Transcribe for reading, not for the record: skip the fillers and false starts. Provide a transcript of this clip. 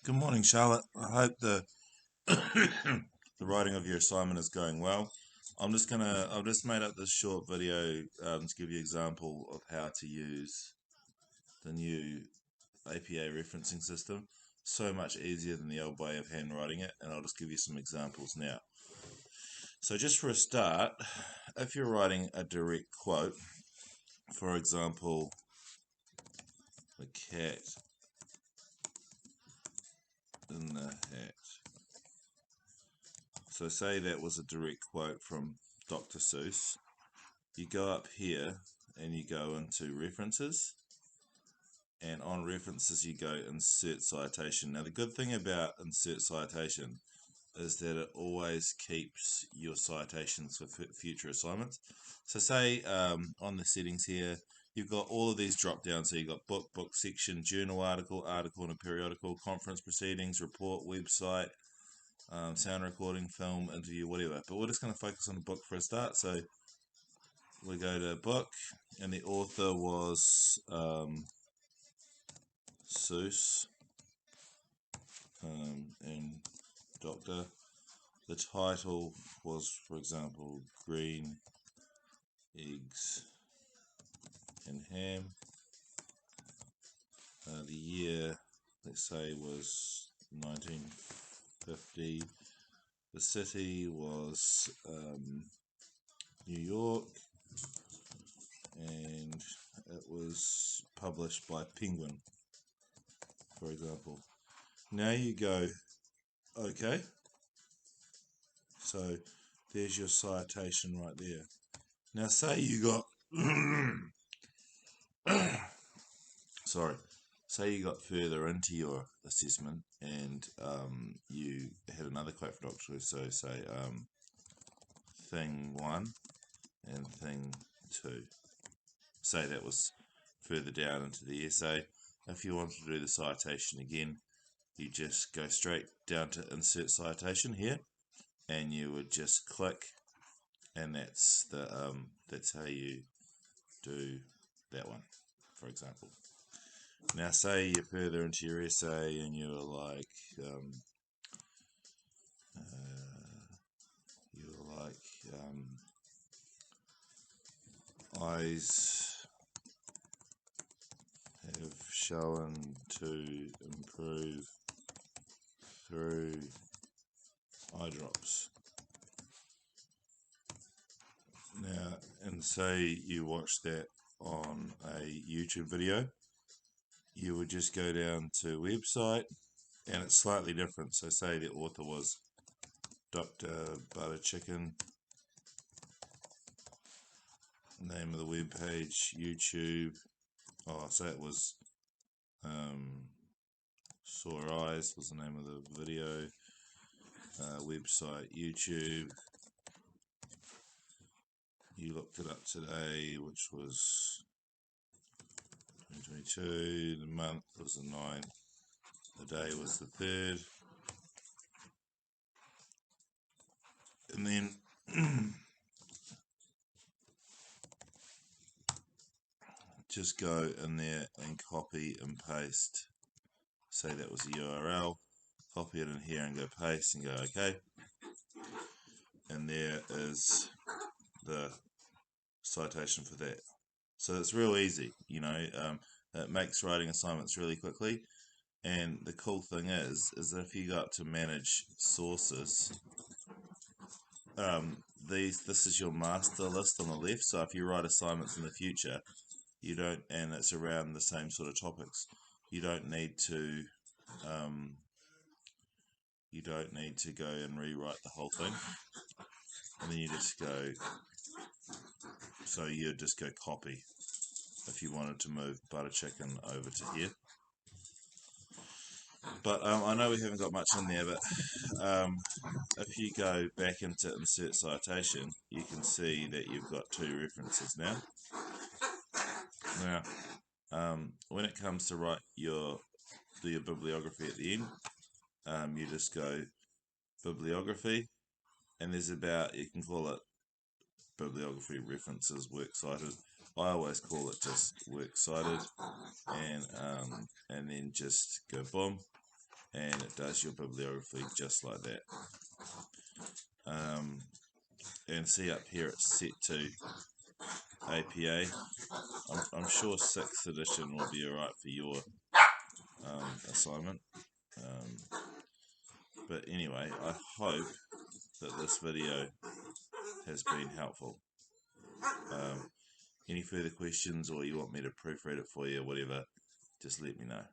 Good morning, Charlotte. I hope the the writing of your assignment is going well. I've just made up this short video to give you an example of how to use the new APA referencing system. So much easier than the old way of handwriting it, and I'll just give you some examples now. So just for a start, if you're writing a direct quote, for example, the cat in the hat. So say that was a direct quote from Dr. Seuss. You go up here and you go into references, and on references you go insert citation. Now the good thing about insert citation is that it always keeps your citations for future assignments. So say on the settings here you've got all of these drop downs. So you've got book section, journal article, article and a periodical, conference proceedings, report, website, sound recording, film, interview, whatever. But we're just going to focus on the book for a start. So we go to book, and the author was Seuss, and Doctor. The title was, for example, Green Eggs and Ham. The year, let's say, was 1950. The city was New York, and it was published by Penguin, for example. Now you go, okay, so there's your citation right there. Now say you got, sorry, say you got further into your assessment and you had another quote for Dr. So say thing 1 and thing 2. Say that was further down into the essay. If you wanted to do the citation again, you just go straight down to insert citation here, and you would just click, and that's how you do that one, for example. Now say you're further into your essay and you're like eyes have shown to improve through eye drops. Now, and say you watch that on a YouTube video, you would just go down to website, and it's slightly different. So say the author was Dr. Butter Chicken, name of the web page, YouTube. So it was Sore Eyes was the name of the video. Website, YouTube. You looked it up today, which was 2022. The month was the 9th. The day was the 3rd. And then just go in there and copy and paste. Say that was the URL. Copy it in here and go paste and go OK. And there is the citation for that. So it's real easy, it makes writing assignments really quickly. And the cool thing is that if you go up to manage sources, this is your master list on the left. So if you write assignments in the future, and it's around the same sort of topics, you don't need to go and rewrite the whole thing. And then you just go, so you just go copy if you wanted to move Butter Chicken over to here. But I know we haven't got much in there, but if you go back into insert citation, you can see that you've got 2 references now. Now, when it comes to do your bibliography at the end, you just go bibliography, and you can call it bibliography references works cited. I always call it just works cited, and then just go boom, and it does your bibliography just like that. And see up here it's set to APA. I'm sure 6th edition will be alright for your assignment. But anyway, I hope that this video has been helpful. Any further questions, or you want me to proofread it for you, whatever, just let me know.